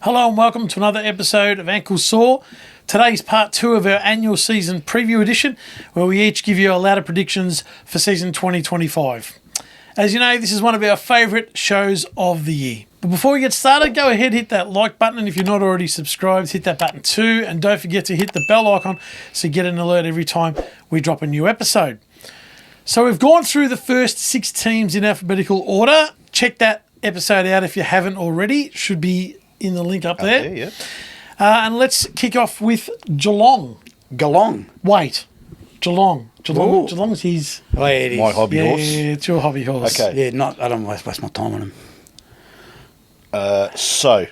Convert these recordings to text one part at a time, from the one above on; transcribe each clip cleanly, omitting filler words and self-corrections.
Hello and welcome to another episode of Ankle Sore. Today's part 2 of our annual season preview edition, where we each give you our ladder predictions for season 2025. As you know, this is one of our favourite shows of the year. But before we get started, go ahead, hit that like button, and if you're not already subscribed, hit that button too, and don't forget to hit the bell icon so you get an alert every time we drop a new episode. So we've gone through the first 6 teams in alphabetical order. Check that episode out if you haven't already. It should be in the link up there. Yeah. And let's kick off with Geelong. Wait. Geelong. Ooh. Geelong's his... Oh, yeah, it is. My hobby horse. Yeah, it's your hobby horse. Okay. Yeah, I don't waste my time on him. So,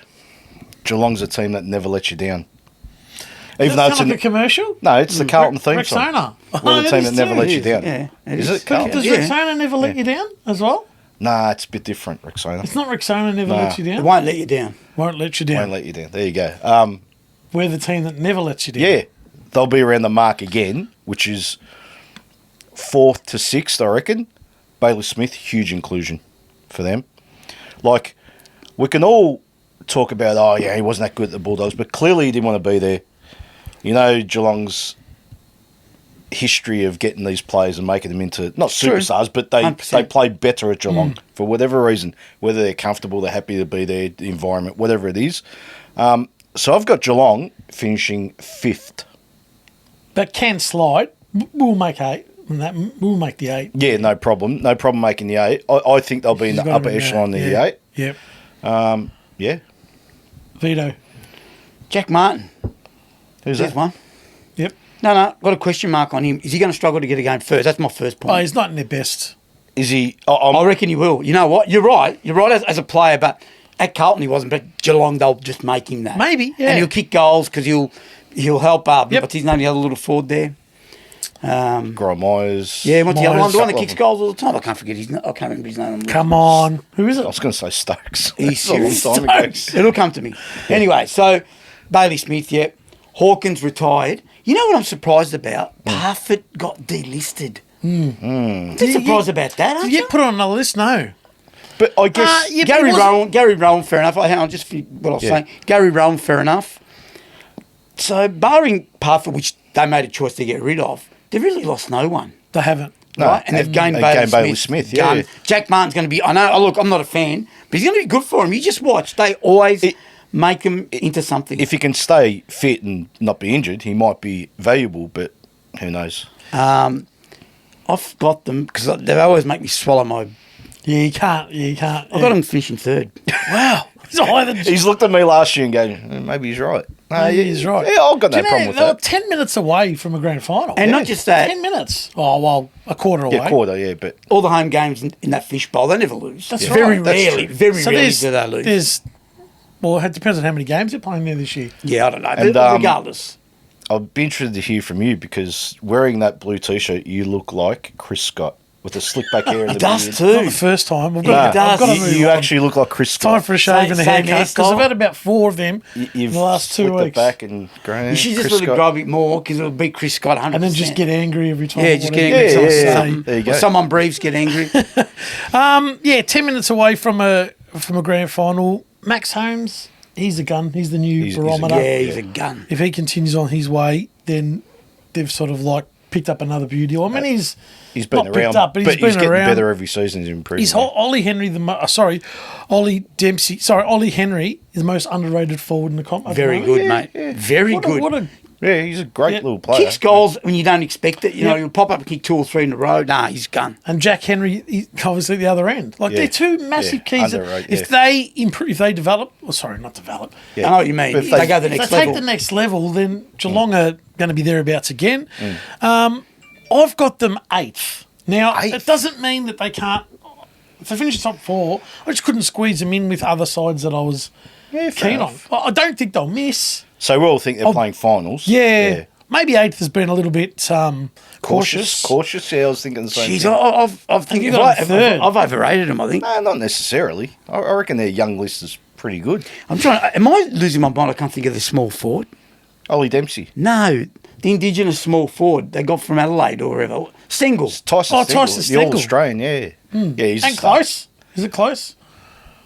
Geelong's a team that never lets you down. Does Even though that it's sound like a commercial? No, it's the Carlton theme song. Rexona. We're the team that never lets you down. Yeah, Is it? But Carlton? does Rexona never let you down as well? Nah, it's a bit different, Rexona. It's not Rexona never lets you It down? won't let you down. Won't let you down. Won't let you down. There you go. We're the team that never lets you down. Yeah, they'll be around the mark again, which is 4th to 6th, I reckon. Bailey Smith, huge inclusion for them. Like, we can all talk about, oh, yeah, he wasn't that good at the Bulldogs, but clearly he didn't want to be there. You know, Geelong's history of getting these players and making them into, not superstars, but they play better at Geelong for whatever reason, whether they're comfortable, they're happy to be there, the environment, whatever it is. So I've got Geelong finishing 5th. But can slide. We'll make 8. We'll make the 8. Yeah, no problem. No problem making the 8. I think they'll be in the upper echelon of the 8. Yep. Yeah. Vito. Jack Martin. Who's There's that? one. Yep. No, got a question mark on him. Is he going to struggle to get a game first? That's my first point. Oh, he's not in their best. Is he? I reckon he will. You know what? You're right. You're right as a player, but at Carlton he wasn't. But Geelong, they'll just make him that. Maybe, yeah. And he'll kick goals because he'll help up. Yep. But he's the only other little forward there. Grant Myers. Yeah, what's the other one? The one that Couple kicks of goals all the time. I can't forget his name. I can't remember his name. Come on. Who is I it? was going to say Stokes. He's That's a long serious. time ago. Stokes. It'll come to me. Anyway, so Bailey Smith, yep. Hawkins retired. You know what I'm surprised about? Parfitt got delisted. I'm surprised about that, aren't Did you you? get put on another list? No. But I guess Yeah, Gary but it wasn't- Rowan, fair enough. Hang on, just what I was Yeah. saying. Gary Rowan, fair enough. So, barring Parfitt, which they made a choice to get rid of, they've really lost no one. They haven't. No, Right? And they've gained they Bailey gained Smith. Bailey Smith, yeah. Jack Martin's going to be, I know, look, I'm not a fan, but he's going to be good for him. You just watch. They always make him into something. if he can stay fit and not be injured, he might be valuable, but who knows? I've got them, because they always make me swallow my... Yeah, you can't. I've got them finishing third. Wow. He's higher than... He's looked at me last year and going, maybe he's right. Maybe he's right. Yeah, I've got Do no you problem know, with they were that. 10 minutes away from a grand final. And not just that, 10 minutes. Oh, well, a quarter away. Yeah, quarter, yeah, but all the home games in that fishbowl, they never lose. That's Very right. That's rarely, true. very So rarely do they lose. Well, it depends on how many games they're playing there this year. Yeah, I don't know. And, But regardless. I'd be interested to hear from you because wearing that blue T-shirt, you look like Chris Scott with the slick back hair. He does Not too. the first time. I've Yeah, got, he does. I've got to move You on. actually look like Chris Time Scott. for a shave and a Same haircut because hairstyle. I've had about 4 of them in You've the last 2 split weeks. the back and grown. You should just Chris let it Scott. grow a bit more because it'll be Chris Scott 100%. And then just get angry every time. Yeah, just get whatever angry. someone yeah, say. yeah. There you go. Or someone breathes, get angry. Yeah, 10 minutes away from a grand final. Max Holmes, he's a gun. He's the new He's a barometer. Yeah, he's a gun. If he continues on his way, then they've sort of like picked up another beauty. I mean, he's been not around, picked up, but he's been getting around. better every season. He's improving. He's Ollie Henry, Ollie Henry is the most underrated forward in the comp. Very good, mate. Very good. What a Yeah, he's a great Yeah. little player. Kicks goals when you don't expect it. You know, Yep. he'll pop up and kick 2 or 3 in a row. Nah, he's a gun. and Jack Henry, obviously at the other end. Like Yeah. they're 2 massive Yeah. keys. Underrated, If they improve, if they develop, not develop. Yeah. I know what you mean. But If if they go the If next they level. take the next level, then Geelong are going to be thereabouts again. I've got them 8th. Now, it 8th? doesn't mean that they can't. If they finish top 4, I just couldn't squeeze them in with other sides that I was Yeah, fair keen on. enough. I don't think they'll miss. So we all think they're playing finals. Yeah. Maybe 8th has been a little bit cautious. Cautious. Yeah, I was thinking the same Jeez, thing. I've think you got him third. I've overrated him, I think. No, not necessarily. I reckon their young list is pretty good. I'm trying. Am I losing my mind? I can't think of the small forward. Ollie Dempsey. No, the Indigenous small forward they got from Adelaide or wherever. Stengel. Tyson Tyson Stengel, the Stengel. All-Australian, yeah. Yeah, he's And close. Is it close?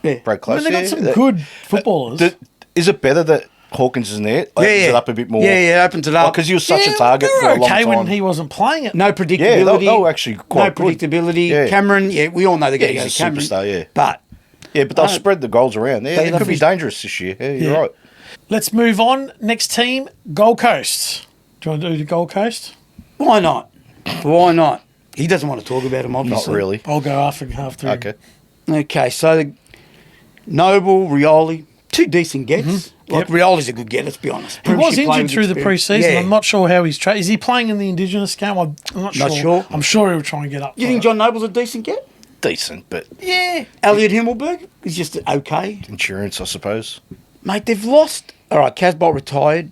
Yeah. Brad I Close, mean, they've got yeah. some good footballers. Is it better that Hawkins isn't there? Opens it up a bit more. Yeah, opens it up. Because he was such a target they for were a long okay time. when he wasn't playing it. No predictability. they were actually quite no good. predictability. Yeah. Cameron, we all know they're going to he's go a Cameron. superstar, yeah. But But they'll spread the goals around. Yeah, They it love could be his- dangerous this year. Yeah, you're Yeah. right. Let's move on. Next team, Gold Coast. Do you want to do the Gold Coast? why not? Why not? He doesn't want to talk about him, Not obviously. really. I'll go after him. Okay. Okay, so Noble, Rioli, two decent gets. Like, Rioli's a good get, let's be honest. He was Premiership player injured with through the experience. pre-season. Yeah. I'm not sure how he's is he playing in the Indigenous game? I'm not sure. Not sure. I'm sure he'll try and get up. You for think it. John Noble's a decent get? Decent, but Yeah. Elliot Himmelberg is just okay. insurance, I suppose. Mate, they've lost. All right, Casbolt retired.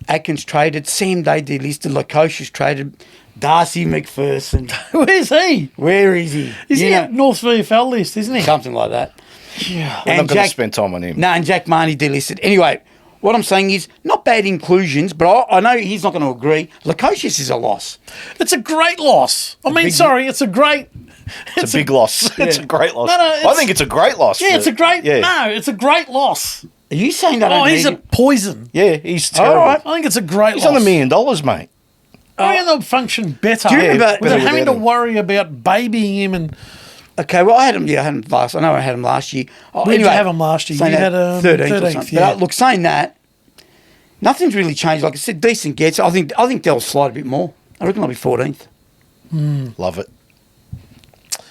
Atkins traded. Sam Day delisted. Lukosius traded. Darcy McPherson. Where's he? Where is he? Is You he know, at North VFL list, isn't he? something like that. Yeah. We're And not going to Jack- spend time on him. No, and Jack Marnie delisted. Anyway, what I'm saying is not bad inclusions, but I know he's not going to agree. Lukosius is a loss. It's a great loss. I mean, big- sorry, it's a great. It's a big loss. It's a great loss. No, I it's- think it's a great loss. Yeah, it's a great. Yeah, No, it's a great loss. Are you saying that? Oh, he's a poison. yeah, he's terrible. All right. I think it's a great He's loss. on $1 million, mate. I think they'll function better. Do you remember- without better having without to him. worry about babying him and. Okay, well, I had him. Yeah, I had him last. I know I had him last year. Oh, Where did you have him last year? saying You that had 13th, or 13th, something. yeah. But look, saying that, nothing's really changed. Like I said, decent gets. I think they'll slide a bit more. I reckon they'll be 14th. Love it.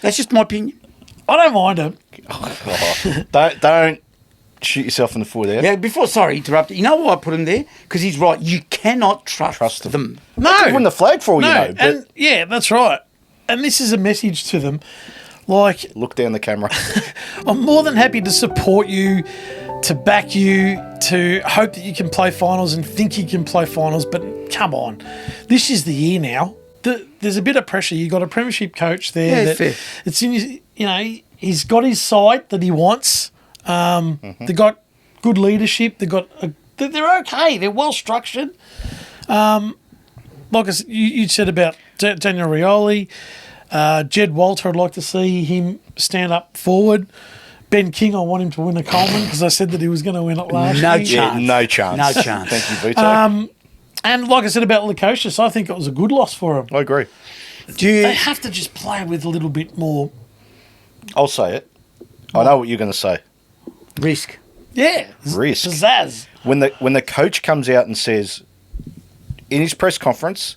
That's just my opinion. I don't mind him. Oh, don't shoot yourself in the foot there. Yeah. Before, sorry, interrupted. You know why I put him there? Because he's right. You cannot trust them. them. No. Could win the flag for all you know. But and yeah, that's right. And this is a message to them. Like, look down the camera. I'm more than happy to support you, to back you, to hope that you can play finals and think you can play finals. But come on, this is the year now. There's a bit of pressure. You've got a premiership coach there. Yeah, that fair. It's in his, he's got his side that he wants. They've got good leadership. They're okay. They're well structured. Like you said about Daniel Rioli. Jed Walter, I'd like to see him stand up forward. Ben King, I want him to win a Coleman because I said that he was going to win it last No year. chance. Yeah, no chance. No chance. Thank you, Vito. And like I said about Lukosius, I think it was a good loss for him. I agree. Do you? They have to just play with a little bit more. I'll say it. I know what you're going to say. Risk. Yeah. Risk. Pizzazz. When the coach comes out and says, in his press conference,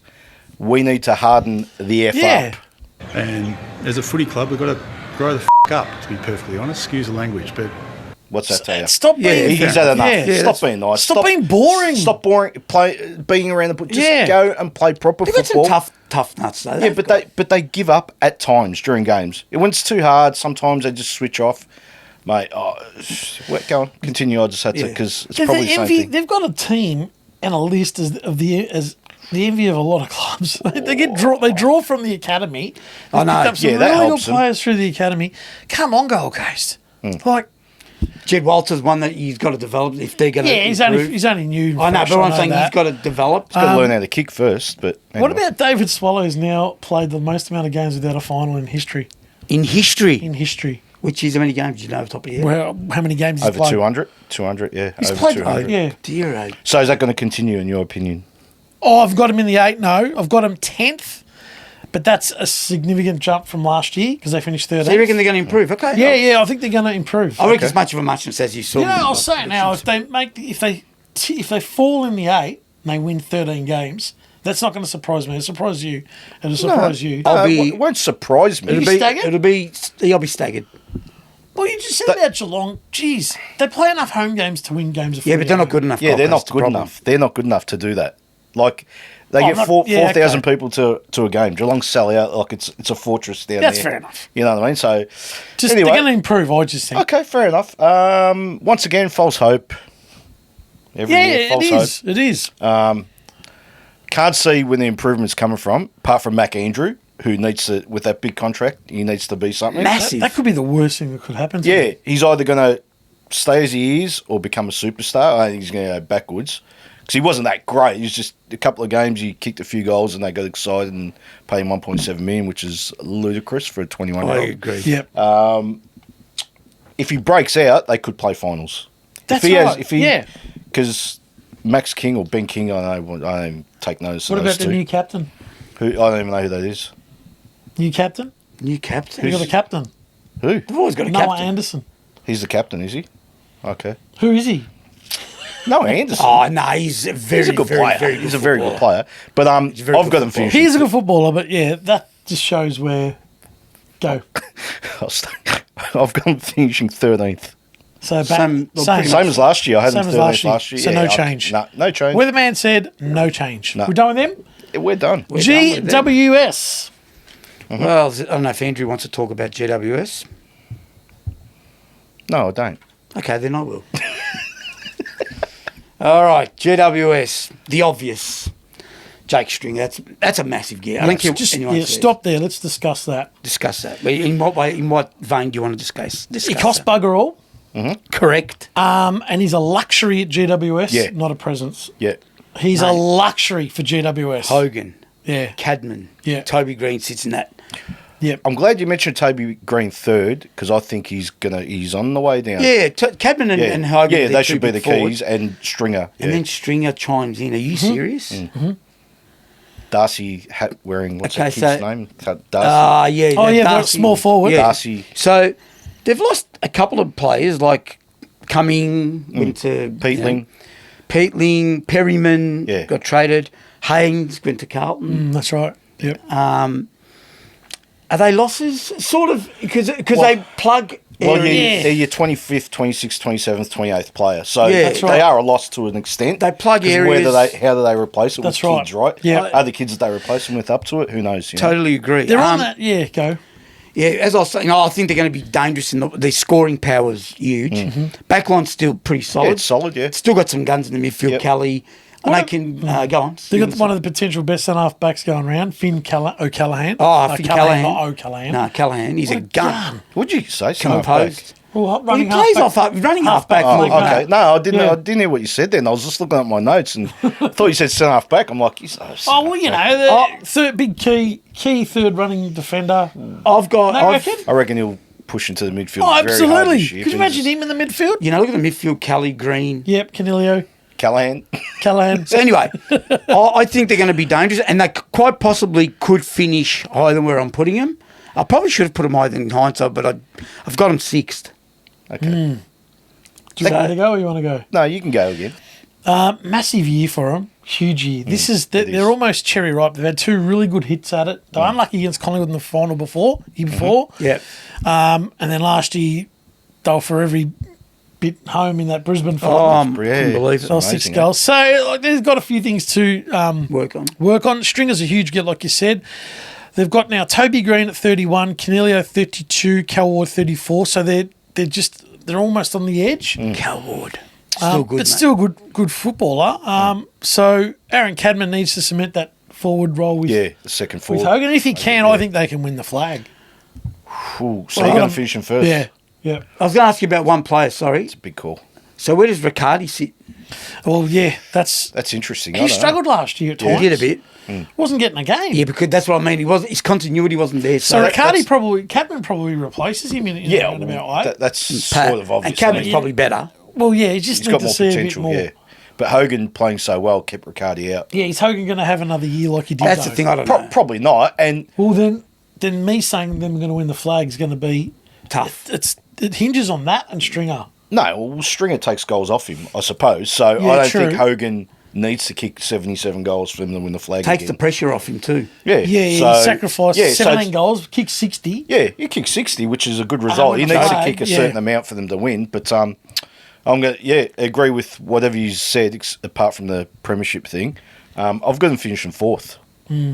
we need to harden the F Yeah. up. And as a footy club, we've got to grow the up, to be perfectly honest. Excuse the language, but What's that to you? Stop being. He's had enough. Yeah. Stop being nice. Stop being boring. Stop being around the bush. Just Yeah. go and play proper They've got football. some tough nuts though. Yeah, but they give up at times during games. When it's too hard, sometimes they just switch off. Mate, go on. Continue. I just had to because it's probably the same thing. They've got a team and a list as the envy of a lot of clubs. They draw from the academy. I know. Picked up some Yeah, that really helps good them. players through the academy. Come on, Gold Coast. Like, Jed Walter's one that he's got to develop if they're going to. yeah, he's only new. and I know, fresh, but what I'm saying, that. he's got to develop. He's got to learn how to kick first. But What anyway. about David Swallows now played the most amount of games without a final in history? In history, which is how many games do you know off the top of your head? Well, how many games he's over played? 200? 200, yeah. He's over played, 200. yeah. Dear, oh. So is that going to continue in your opinion? Oh, I've got him in the 8. No, I've got him 10th, but that's a significant jump from last year because they finished 13th. So you reckon they're going to improve? Okay. Yeah, I think they're going to improve. I reckon as much of a muchness as you saw. You know, I'll say it now. If they fall in the 8 and they win 13 games, that's not going to surprise me. It'll surprise you. It'll surprise you. I'll be- It won't surprise me. It'll be be. staggered? I'll be staggered. Well, you just said about Geelong. Jeez, they play enough home games to win games of Yeah, footy but they're at not home. good enough. Yeah, they're Gold not Coast, the good problem. enough. They're not good enough to do that. Like they Oh, get not- 4,000 okay. people to a game. Geelong sell out like it's a fortress down That's there. fair enough. You know what I mean? So Just anyway, they're going to improve. I just think. okay, fair enough. Once again, false hope. Every year, Yeah, false it hope. is. It is. Can't see where the improvement's coming from, apart from Mac Andrew, who needs to, with that big contract, he needs to be something. Massive. That could be the worst thing that could happen. To Yeah, him. he's either going to stay as he is or become a superstar. I think he's going to go backwards because he wasn't that great. He was just a couple of games. He kicked a few goals and they got excited and paid him 1.7 million, which is ludicrous for a 21-year-old. I agree. Yep. If he breaks out, they could play finals. That's if he right. Has, yeah. because Max King or Ben King, I don't take notice What of those about the two. new captain? Who I don't even know who that is. New captain? New captain. Who's the captain? Who? They've always got a Noah captain. Anderson. He's the captain, is he? Okay. Who is he? No, Anderson. Oh no, he's a very, He's a good very, player. very good He's a very good footballer. player. But a very I've good got him footballer. finishing. He's a good footballer, but yeah, that just shows where. Go. I've got him finishing 13th. So back, Same- well, pretty Same as last year. I had Same him as 13th last year. So no change. No change. Weatherman said no change. No. We're done with them? We're done. We're done with them. GWS. Well, I don't know if Andrew wants to talk about GWS. No, I don't. Okay, then I will. All right, GWS, the obvious. Jake Stringer, that's a massive gear. I don't care Just what anyone says. stop there. Let's discuss that. Discuss that. But in what way? In what vein do you want to discuss? He cost bugger all, Correct. and he's a luxury at GWS, Yeah. not a presence. Yeah. He's a luxury for GWS. Hogan, Yeah. Cadman, Yeah. Toby Green sits in that. Yep. I'm glad you mentioned Toby Green third because I think he's on the way down. Yeah, Cadman and Hogan. Yeah, they're they two should be big the forwards. keys and Stringer. And yeah. then Stringer chimes in. Are you serious? Darcy hat wearing what's Okay, that kid's so- name? Darcy. Yeah. Oh, yeah, the Darcy. small forward. Darcy. So they've lost a couple of players like Cumming, went to Peatling. Peatling, Perryman Yeah. got traded. Haynes went to Carlton. That's right. Yep. Are they losses? Sort of, because Well- they plug Well, areas. they're your 25th, 26th, 27th, 28th player. So Yeah, that's they right. are a loss to an extent. They plug 'Cause areas. how do they replace it That's with right. kids, right? Yeah. Are the kids that they replace them with up to it? Who knows? You know? Totally agree. They're on that. Yeah, go. Yeah, as I was saying, I think they're going to be dangerous in the scoring power's huge. Backline's still pretty solid. Yeah, it's solid, yeah. Still got some guns in the midfield, Yep. Kelly. And they can go on. They got one of the potential best centre-half backs going around, Finn O'Callaghan. Finn Callahan. Not O'Callaghan. No, Callahan. He's What a gun. What'd you say? Centre-half Composed. back? Well, Well, he running plays half-back. running half back. Oh, like okay. that. No, I didn't. Yeah. I didn't hear what you said. Then I was just looking at my notes and thought you said centre half back. I'm like, Oh, well, you know, the third big key third running defender. I've got. No, I've- reckon? I reckon he'll push into the midfield. Oh, very hard absolutely. this year. Could you imagine him in the midfield? You know, look at the midfield, Kelly, Green. Yep, Canelio, Callahan? Callahan. So anyway, I think they're going to be dangerous, and they quite possibly could finish higher than where I'm putting them. I probably should have put them higher than hindsight, but I've got them sixth. Okay. Do you want me to go or you want to go? No, you can go again. Massive year for them. Huge year. This is it they're is. almost cherry ripe. They've had two really good hits at it. They were unlucky against Collingwood in the final year before. Yep. And then last year they were for every bit home in that Brisbane Oh, final. I Yeah, couldn't believe it. So 6 amazing, goals. So like, they've got a few things to Work on. Stringer's a huge get, like you said. They've got now Toby Green at 31, Canelio 32, Cal Ward 34. So they're almost on the edge. Cal Ward. Still good, but mate. still good footballer. So Aaron Cadman needs to cement that forward role with, Yeah, the second with forward. Hogan. If he can, I think they can win the flag. Ooh, so Well, you're going I'm- to finish him first? Yeah. Yeah. I was going to ask you about one player, sorry. Big call. So where does Riccardi sit? Well, yeah, that's That's interesting. I he don't struggled last year at He times. did a bit. Wasn't getting a game. Yeah, because that's what I mean. His continuity wasn't there. So So Riccardi Cadman probably replaces him in know. Yeah, a roundabout way. that's Pat, sort of obvious. and Cadman's mate. probably better. Well, yeah, he just He's need got to more see a bit potential, more. yeah. But Hogan playing so well kept Riccardi out. Yeah, is Hogan going to have another year like he did? That's the though? thing. I don't know. Probably not. And Well, then me saying them going to win the flag is going to be Tough. It hinges on that and Stringer. no, well, Stringer takes goals off him, I suppose. So Yeah, I don't true. think Hogan needs to kick 77 goals for him to win the flag Takes the again. pressure off him too. Yeah, Yeah, so- he sacrificed yeah, so 17 goals, kicked 60. Yeah, he kicked 60, which is a good result. He win the needs to flag, kick a yeah. certain amount for them to win. But I'm going to agree with whatever you said, apart from the premiership thing. I've got him finishing fourth.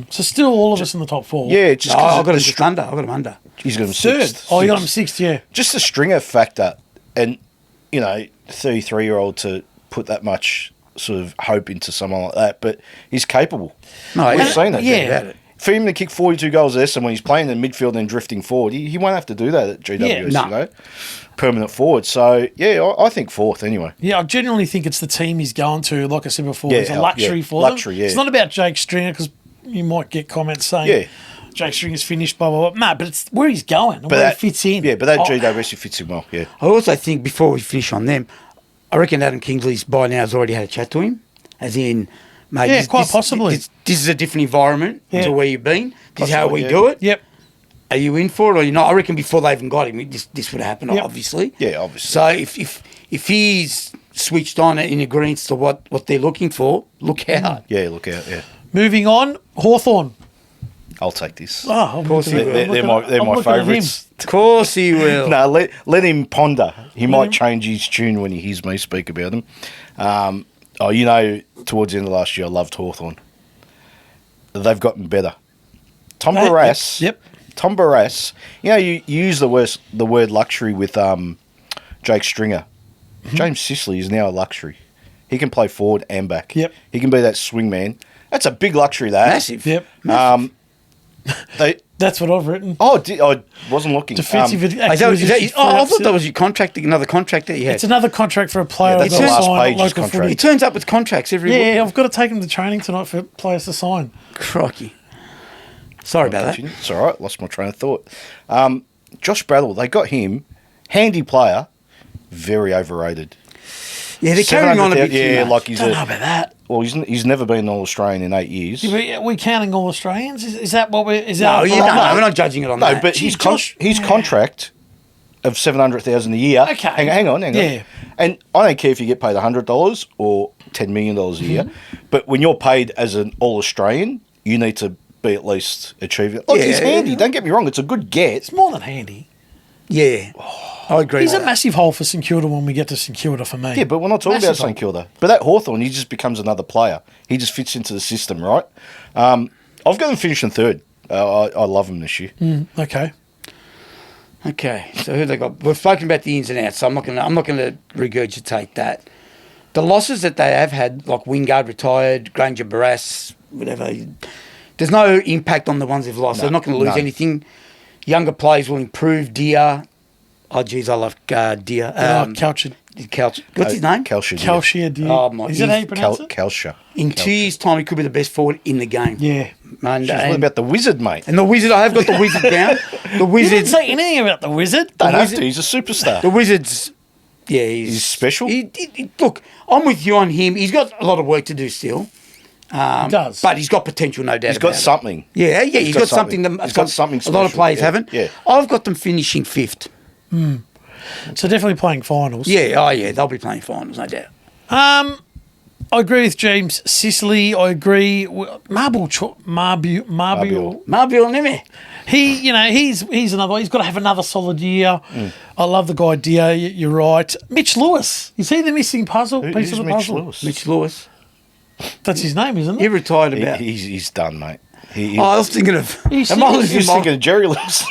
So still all of us in the top four. Yeah, just No, because I've got him just under. I've got him under. he's got him Third. sixth. Oh, you got him sixth, yeah. Just the Stringer factor, and 33-year-old to put that much sort of hope into someone like that, but he's capable. No, We've yeah. seen it. Yeah. About it. For him to kick 42 goals at Essendon when he's playing in midfield and drifting forward, he won't have to do that at GWS, Yeah, no. you know, permanent forward. So, yeah, I think fourth anyway. Yeah, I genuinely think it's the team he's going to. Like I said before, Yeah, it's a luxury yeah, for luxury, them. yeah. It's not about Jake Stringer because you might get comments saying Yeah. Jake Stringer's finished, blah, blah, blah. No, but it's where he's going and where he fits in. Yeah, but that Oh, GWS fits him well, yeah. I also think before we finish on them, I reckon Adam Kingsley's by now has already had a chat to him, as in, mate. Yeah, quite possibly. This is a different environment to where you've been. This is how we do it. Yep. Are you in for it or you're not? I reckon before they even got him, this would happen, Yep. obviously. Yeah, obviously. So if he's switched on in agreement to what they're looking for, look out. Yeah, look out. Yeah, Moving on, Hawthorn. I'll take this. Oh, of course he will. They're my favourites. Of course he will. No, let him ponder. He might change his tune when he hears me speak about him. Towards the end of last year, I loved Hawthorn. They've gotten better. Tom Barrass. Yep. Tom Barrass. You use the word luxury with Jake Stringer. James Sicily is now a luxury. He can play forward and back. Yep. He can be that swing man. That's a big luxury, that. Massive. Yep. That's what I've written. I wasn't looking. Defensive I thought that was your contract, another contract that you had. It's another contract for a player that's to the last sign at page's local contract. footy. It turns up with contracts every week. Yeah, I've got to take him to training tonight for players to sign. Crocky. Sorry about that. It's all right. Lost my train of thought. Josh Bradwell, they got him. Handy player. Very overrated. Yeah, they're carrying on a bit Yeah, too much. like he's Don't know about that. well, he's never been an All-Australian in 8 years. Are we counting all Australians? Is that what we're? Is No, that we're not judging it on No, that. but his contract of 700,000 a year. Okay. Hang on. Yeah. And I don't care if you get paid $100 or $10 million a year, but when you're paid as an All-Australian, you need to be at least achieving. Look, he's handy. Don't get me wrong; it's a good get. It's more than handy. Yeah, I agree. He's with a that. massive hole for St Kilda when we get to St Kilda for me. Yeah, but we're not talking about Massive St Kilda. But that Hawthorn, he just becomes another player. He just fits into the system, right? I've got them finishing third. I love them this year. Okay. Okay, so who they got? We've spoken about the ins and outs, so I'm not gonna regurgitate that. The losses that they have had, like Wingard retired, Granger Barrass, whatever. There's no impact on the ones they've lost. They're not going to lose none. anything. Younger players will improve. Deer. Oh, geez, I love Deer. Couchard. What's his name? Kelshire. Calcia Deer. Oh, my- Is that how you pronounce it? Kelshire. In 2 years' time, he could be the best forward in the game. Yeah. And, What about the Wizard, mate? and the Wizard, I have got the Wizard down. The You didn't Wizard. say anything about the Wizard. Don't have Wizard- to. He's a superstar. The Wizards, yeah, He's special? Look, I'm with you on him. He's got a lot of work to do still. He does. But he's got potential, no doubt. He's got about it. something. Yeah, he's got something. He's got something a lot of special, players yeah, haven't. yeah. I've got them finishing fifth. So definitely playing finals. Yeah, they'll be playing finals, no doubt. I agree with James Sicily. I agree. Marble. Marbiel Neme. He's another one. He's got to have another solid year. I love the guy Deer. You're right. Mitch Lewis. Is he the missing puzzle? Piece of the Mitch puzzle. Lewis? Mitch Lewis. That's his name, isn't He it? retired about. He's done, mate. I was thinking of. He's- Am I he's losing He's my- thinking of Jerry Lewis.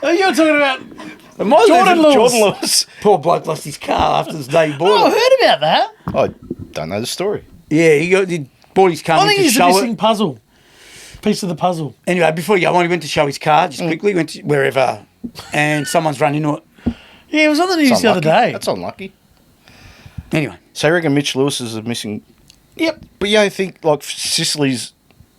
Oh, you're talking about am I Jordan losing- Lewis. Jordan Lewis. Poor bloke lost his car after the day he Oh, I bought it. heard about that. I don't know the story. Yeah, he bought his car. I went think to he's the show missing it. puzzle. Piece of the puzzle. Anyway, before you go on, he went to show his car just quickly. Went to wherever, and someone's run into it. Yeah, it was on the news It's the other unlucky. day. That's unlucky. Anyway, So I reckon Mitch Lewis is a missing. Yep. But you don't think like Sicily's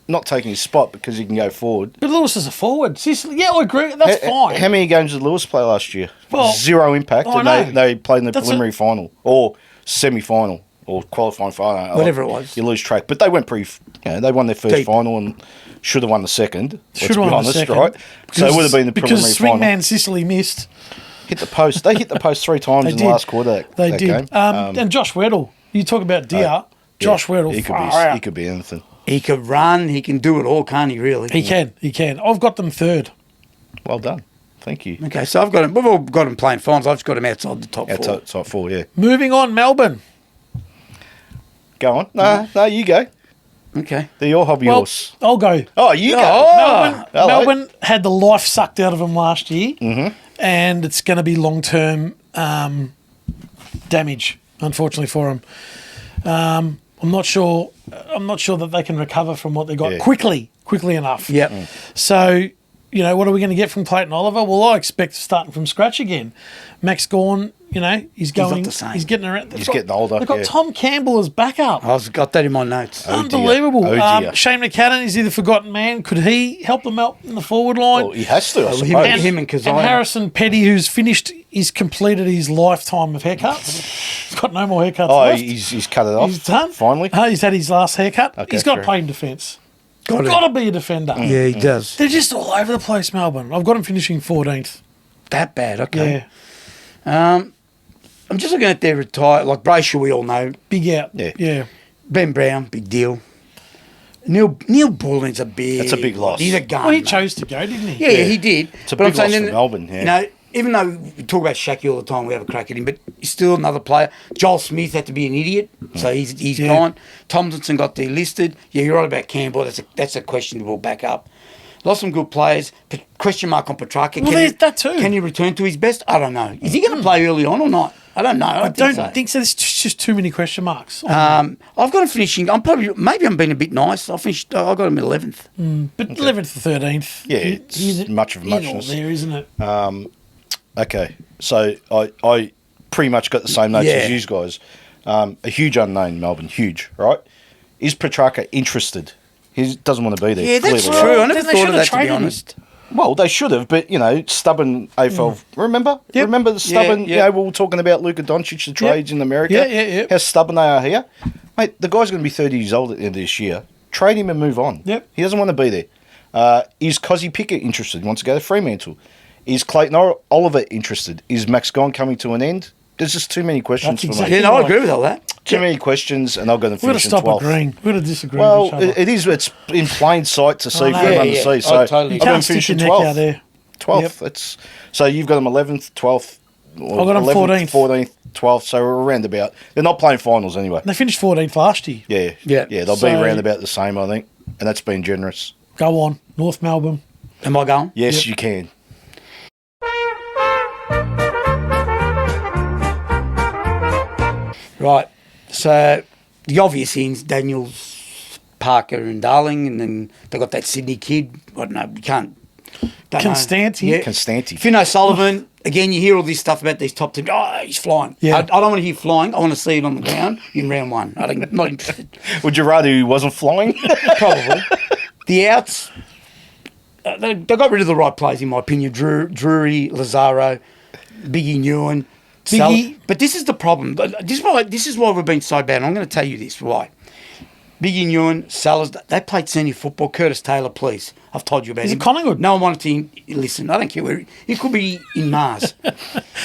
not taking his spot because he can go forward. But Lewis is a forward. Sicily, yeah, I agree. That's fine. How many games did Lewis play last year? Well, Zero impact, I and know. they played in the That's preliminary final or semi-final or qualifying final. Whatever it was. You lose track. But they went they won their first Deep. final and should have won the second. Should Let's have be won the honest, second. right? So it would have been the preliminary because final. Swingman Sicily missed. Hit the post. They hit the post 3 times They in did. the last quarter. They that did. game. And Josh Weddle. You talk about Deer. Josh Weddle. He far could be anything. he could run. He can do it all, can't he? Really? He can. He can. I've got them third. Well done. Thank you. Okay, so I've got him. We've all got him playing finals. I've just got him outside the top four. Top 4, yeah. Moving on, Melbourne. Go on. No, you go. Okay. They're your hobby Well, horse. I'll go. Oh, you go. Oh, hello. Melbourne had the life sucked out of them last year, and it's going to be long-term damage, unfortunately, for them. I'm not sure that they can recover from what they got Yeah. quickly enough. Yep. So, what are we going to get from Clayton Oliver? Well, I expect starting from scratch again. Max Gawn, You know, he's not going. the same. He's getting around. He's getting older, They've got yeah. Tom Campbell as backup. I've got that in my notes. Oh, dear. Unbelievable. Oh, dear. Shane McCadden is he the forgotten man? Could he help them out in the forward line? Well, he has to, I suppose. him and Kazai. And Harrison Petty, who's completed his lifetime of haircuts. He's got no more haircuts Oh, left. he's cut it off. He's done. Finally. He's had his last haircut. Okay, He's got fair. to play in defence. Got Got to be a defender. Yeah, he does. They're just all over the place, Melbourne. I've got him finishing 14th. That bad, okay. Yeah. I'm just looking at their retire. Like Brayshaw, we all know. Big out. Yeah. Yeah. Ben Brown, big deal. Neil Bullen's a big. That's a big loss. He's a gun. Well, he mate. chose to go, didn't he? Yeah, he did. It's a big loss for Melbourne, yeah. You know, even though we talk about Shaki all the time, we have a crack at him, but he's still another player. Joel Smith had to be an idiot, so he's Yeah. gone. Tomlinson got delisted. Yeah, you're right about Campbell. That's a questionable backup. Lost some good players. Question mark on Petrarca. Well, there's that too. Can he return to his best? I don't know. Is he going to play early on or not? I don't know. I don't think so. There's just too many question marks. I've got him finishing. Maybe I'm being a bit nice. I got him at 11th. But 11th to 13th. Yeah, it's much of a muchness. There, isn't it? Okay, so I pretty much got the same notes Yeah. as you guys. A huge unknown, Melbourne, huge, right? Is Petrarca interested? He doesn't want to be there. Yeah, that's clearly, true. right? I never Then they thought of should've that, to be traded him. honest. Well, they should have, but, you know, stubborn AFL. Remember? Yep. Remember the stubborn, Yeah, you know, we were talking about Luka Doncic, the trades in America? Yeah. How stubborn they are here. Mate, the guy's going to be 30 years old at the end of this year. Trade him and move on. Yep. He doesn't want to be there. Is Cozzy Pickett interested? He wants to go to Fremantle. Is Clayton Oliver interested? Is Max Gone coming to an end? There's just too many questions That's for exactly me. Yeah, no, I agree with all that. Too many questions, and I've got to We've got to finish in stop 12th. agreeing. We've got to disagree Well, with each other. it is. It's in plain sight to see I for know. everyone Yeah, to yeah. see. So Oh, totally. You I've got him can't stick finishing your neck 12th. out there. 12th. Yep. It's so you've got them 11th, 12th. I've got them 14th. 14th, 12th. So we're around about. They're not playing finals anyway. They finished 14th last year. Yeah, Yeah. They'll So- be around about the same, I think, and that's been generous. Go on. North Melbourne. Am I going? Yes, you can. Right. So the obvious ins, Daniels, Parker and Darling, and then they got that Sydney kid. I don't know, you can't. Don't know. Constanti. Yeah. Constanti. Finno Sullivan, again, you hear all this stuff about these top teams. Oh, he's flying. Yeah. I don't want to hear flying. I want to see it on the ground in round one. I'm not interested. Would you rather he wasn't flying? Probably. The outs, they got rid of the right players, in my opinion. Drury, Lazaro, Biggie Newen. Biggie- But this is the problem. This is why we've been so bad. I'm going to tell you this. Why? Biggie Newen, Sellers, they played senior football. Curtis Taylor, please. I've told you about Is him. it Collingwood? No one wanted to listen. I don't care where. He could be in Mars.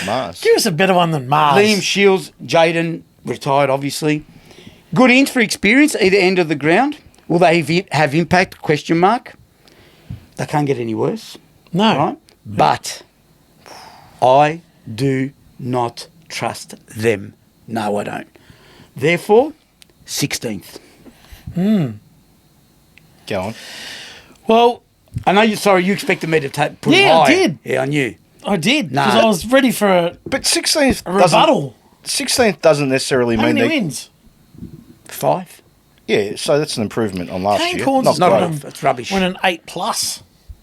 Mars. Give us a better one than Mars. Liam Shields, Jaden, retired, obviously. Good ins for experience, either end of the ground. Will they have impact? Question mark. They can't get any worse, No. right? But I do not trust them. No, I don't. Therefore, 16th. Go on. Well, I know you expected me to put Yeah, I high. did. Yeah, I knew. I did. Nah. Because I was ready for a But 16th rebuttal. 16th doesn't necessarily How mean many they. wins? 5. Yeah, so that's an improvement on last Kane year. Corns Not has Not got great. enough. It's rubbish. Won an 8+.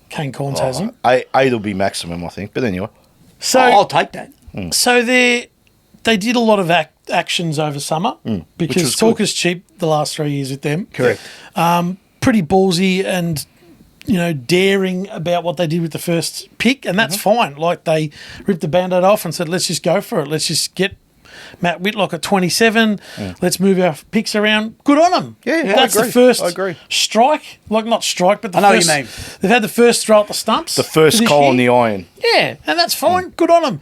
Kane Corns hasn't. 8 will be maximum, I think. But anyway. So, I'll take that. so they did a lot of actions over summer because was talk good. is cheap the last 3 years with them. Correct. Pretty ballsy and, daring about what they did with the first pick, and that's fine. Like, they ripped the Band-Aid off and said, let's just go for it. Let's just get Matt Whitlock at 27. Let's move our picks around. Good on them. Yeah, I that's agree. the first I agree. strike. Like, not strike, but the I know what first. you mean. They've had the first throw at the stumps. The first this coal year. in the iron. Yeah, and that's fine. Good on them.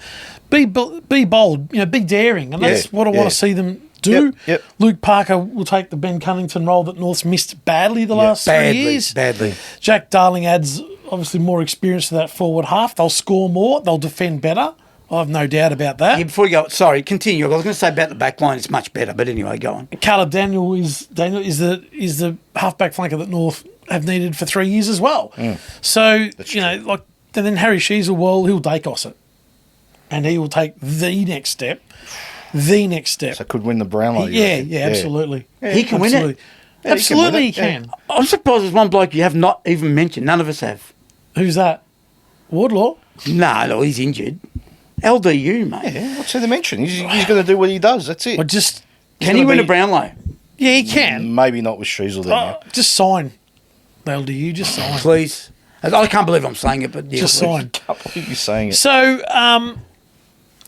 Be bold, be daring, and that's what I want yeah. to see them do. Yep. Luke Parker will take the Ben Cunnington role that North's missed badly the last 3 years. Badly. Jack Darling adds obviously more experience to that forward half. They'll score more. They'll defend better. I have no doubt about that. Yeah, before you go, sorry, continue. I was going to say about the back line, it's much better, but anyway, go on. Caleb Daniel is the halfback flanker that North have needed for 3 years as well. So and then Harry Sheasel, he'll Dacos it, and he will take the next step. The next step. So could win the Brownlow. you reckon? Yeah, absolutely. He can win it. Absolutely. Yeah, Absolutely, he he can can. I'm surprised there's one bloke you have not even mentioned. None of us have. Who's that? Wardlaw. No, he's injured. LDU, mate. Yeah, what's the dimension? He's going to do what he does. That's it. Or just Can he win a Brownlow? yeah, he can. Maybe not with Sheasel there now. Just sign. LDU, just sign. Please. I can't believe I'm saying it, but yeah, Just please. sign. I can't believe you're saying it. So,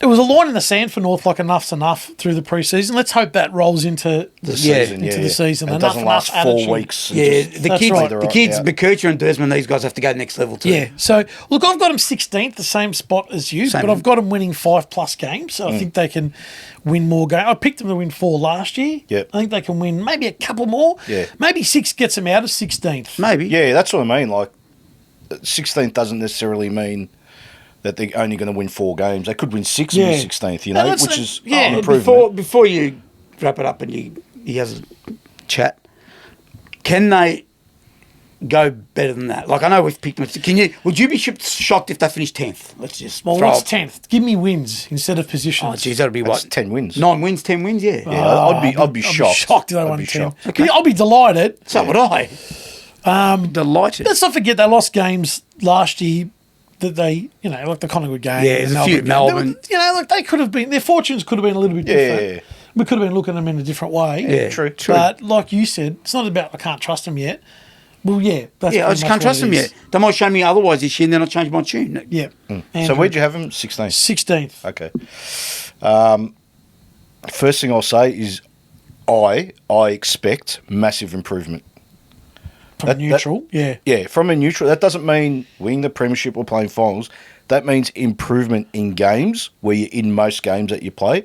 it was a line in the sand for North, like enough's enough through the pre-season. Let's hope that rolls into The Yeah. season, into the season. It Enough- doesn't last enough 4 attitude. weeks. and Yeah, just- the That's kids, right. the kids, Yeah. McKercher and Desmond, these guys have to go next level too. Yeah. So, look, I've got them 16th, the same spot as you, Same. but I've got them winning 5+ games. So I think they can win more games. I picked them to win 4 last year. Yep. I think they can win maybe a couple more. Yeah. Maybe 6 gets them out of 16th. Maybe. Yeah, that's what I mean. Like, 16th doesn't necessarily mean that they're only going to win 4 games. They could win 6 and Yeah. be 16th, you And know, let's which say- is yeah, an improvement. Before you wrap it up and he has a chat, can they go better than that? Like I know we've picked them. Would you be shocked if they finished 10th? Let's just Well, throw what's up- 10th? Give me wins instead of Oh, positions. geez, that'd be That's what? 10 wins. 9 wins, 10 wins, yeah. Yeah, I'd be shocked. Shocked if they I'd won be 10. shocked. Okay. I'll be delighted. So would I. Delighted. Let's not forget they lost games last year that they, like the Collingwood game. Yeah, there's the a few. game. Melbourne. They were- like they could have been, their fortunes could have been a little bit different. Yeah. We could have been looking at them in a different way. Yeah, True. But like you said, it's not about I can't trust them yet. Well, yeah. That's Yeah, I pretty just much can't what trust it them is. yet. They might show me otherwise this year and then I'll change my tune. Yeah. So where'd you have them? 16th. 16th. Okay. First thing I'll say is I expect massive improvement. From neutral. Yeah. Yeah, from a neutral. That doesn't mean winning the premiership or playing finals. That means improvement in games where you're in most games that you play.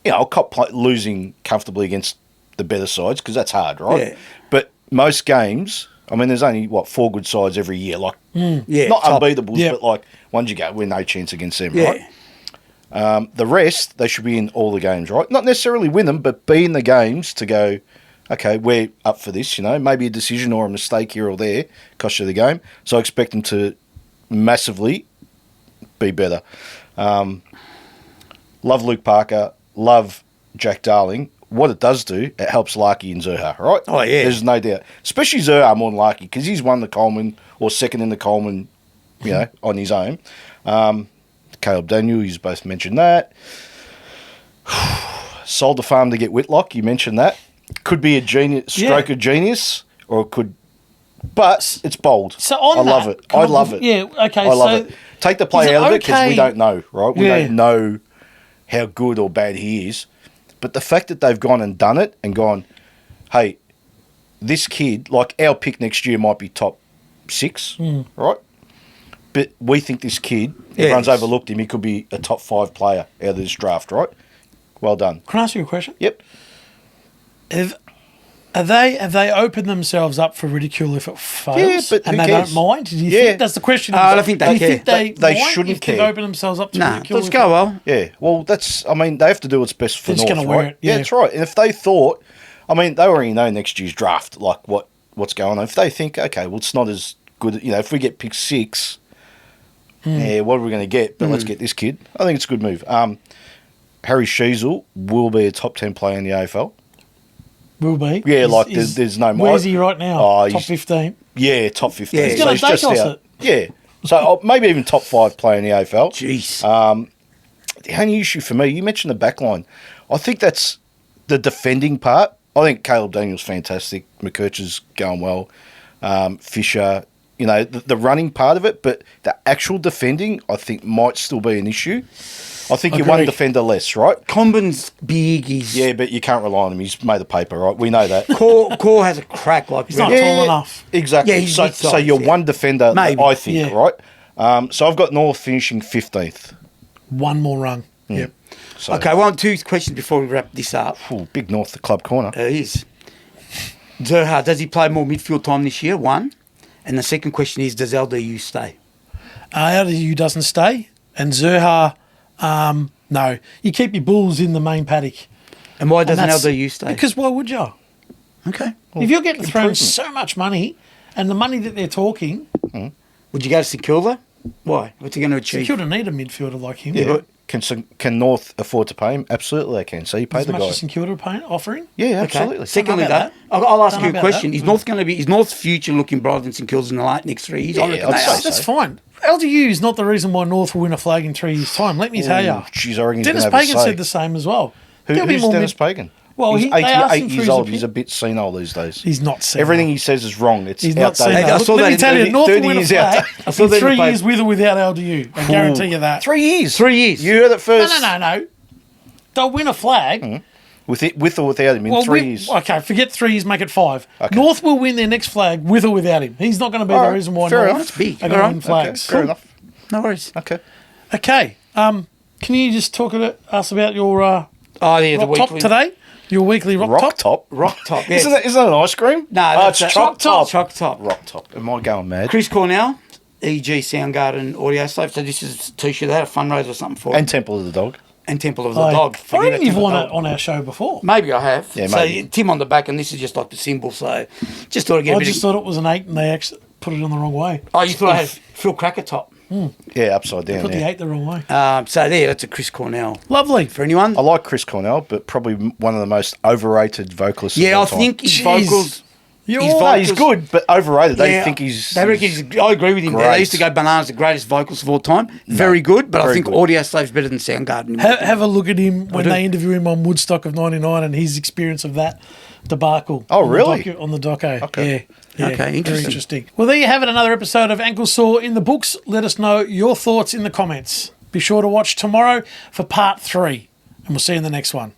I'll cop losing comfortably against the better sides because that's hard, right? Yeah. But most games, I mean, there's only, 4 good sides every year. Like, Yeah, not top. unbeatables, Yeah. but like, ones you go, we're no chance against them, Yeah. right? The rest, they should be in all the games, right? Not necessarily win them, but be in the games to go, okay, we're up for this, maybe a decision or a mistake here or there cost you the game. So I expect them to massively be better. Love Luke Parker, love Jack Darling. What it does do, it helps Larky and Zerha, right? Oh, yeah. There's no doubt. Especially Zerha more than Larky because he's won the Coleman or second in the Coleman, on his own. Caleb Daniel, you've both mentioned that. Sold the farm to get Whitlock, you mentioned that. Could be a genius, stroke of genius, or it could, but it's bold. So on I love that, it. I love it. Yeah, okay. I love so it. Take the play is it out of it because we okay- don't know, right? We Yeah. don't know how good or bad he is. But the fact that they've gone and done it and gone, hey, this kid, like our pick next year might be top 6, right? But we think this kid, everyone's Yes. overlooked him, he could be a top 5 player out of this draft, right? Well done. Can I ask you a question? Yep. Have they opened themselves up for ridicule if it fails? but and who they cares? don't mind? Do you Yeah. think that's the question? I don't think they Do you care. think they They mind shouldn't if they've care. opened themselves up to Nah, ridicule? let's if go, it- well. Yeah, well, they have to do what's best for They're just North, gonna wear right? it, yeah. That's right. And if they thought, they already know next year's draft, like what's going on. If they think, okay, well, it's not as good, if we get pick 6, yeah, what are we going to get? But let's get this kid. I think it's a good move. Harry Sheasel will be a top 10 player in the AFL. Will be. Yeah, Is- there's no more. Where's he right now? Oh, Top he's- 15. Yeah, top 15. Yeah, He's gonna take us out. Yeah. So maybe even top 5 player in the AFL. Jeez. The only issue for me, you mentioned the back line. I think that's the defending part. I think Caleb Daniel's fantastic. McKercher's going well. Fisher, the running part of it, but the actual defending, I think, might still be an issue. I think you're one Agreed. defender less, right? Combin's big. He's Yeah, but you can't rely on him. He's made of paper, right? We know that. Core has a crack like He's not Red- tall enough. Exactly. Yeah, he's so mid-size, you're yeah. one defender, Maybe. I think, Yeah. right? So I've got North finishing 15th. One more run. Yep. So, Okay, well, 2 questions before we wrap this up. ooh, big North, the club corner. It is. Zerha, does he play more midfield time this year? 1. And the second question is, does LDU stay? LDU doesn't stay. And Zerha, no. You keep your Bulls in the main paddock. And why And doesn't that's- LDU stay? Because why would you? Okay. If you're getting thrown improvement. so much money, and the money that they're talking, Would you go to St Kilda? Why? What's he going to achieve? St Kilda need a midfielder like him. Yeah, but Can North afford to pay him? Absolutely, they can. So you pay As the much guy. as St Kilda are offering? Yeah, Okay. absolutely. Secondly, Don't know though, about I'll ask Don't you know a about question: that. Is North's future looking brighter than St Kilda's in the next 3 years? I reckon I'd they say are. so. That's fine. LDU is not the reason why North will win a flag in 3 years' time. Let me tell you. Jeez, I reckon he's Dennis gonna have a Pagan say. said the same as well. Who's Dennis Pagan? Well, he's they asked 88 him for years his old. opinion. He's a bit senile these days. He's not senile. Everything he says is wrong. It's He's not outdated. senile. I saw Let that me in tell you, 30 North will 30 win a years flag out. I saw in that in the 3 paper. years with or without LDU. I guarantee you that. 3 years. 3 years. You heard it first. No. They'll win a flag. With or without him in 3 years. Okay, forget 3 years, make it 5. Okay. North will win their next flag with or without him. He's not going to be All the right, reason why fair North enough. That's big. are going All to right. win flags. Fair enough. No worries. Okay. Okay. Can you just talk to us about your Oh yeah, the rock top weekly today? Your weekly rock top? Rock top. Yes. Isn't that an ice cream? No, Oh, that's it's a- choc top. Choc top. Rock top. Am I going mad? Chris Cornell, EG Soundgarden Audio Slave. So this is a t-shirt. They had a fundraiser or something for And it. Temple of the Dog. And Temple of the Dog. I Forget reckon about you've Temple won of it the Dog. on our show before. Maybe I have. Yeah, so maybe. Tim on the back, and this is just like the symbol. So just thought I'd get a I bit just of... thought it was an 8 and they actually put it on the wrong way. Oh, you thought I had Phil Cracker top. Yeah, upside down. Put the Yeah. 8 the wrong way. So there, that's a Chris Cornell. Lovely. For anyone? I like Chris Cornell, but probably one of the most overrated vocalists. Yeah, of all I time. think his Jeez. vocals... You're His all- No, he's vocals- good, but overrated. They Yeah, think he's. They reckon I agree with him. great. They used to go bananas, the greatest vocals of all time. Very good, but I very think good. Audio Slave's better than Soundgarden. Have a look at him when do. they interview him on Woodstock of '99 and his experience of that debacle. Oh, on the really? on the doco. Okay. Yeah. Okay, Very interesting. interesting. Well, there you have it. Another episode of Ankle Sore in the books. Let us know your thoughts in the comments. Be sure to watch tomorrow for part 3, and we'll see you in the next one.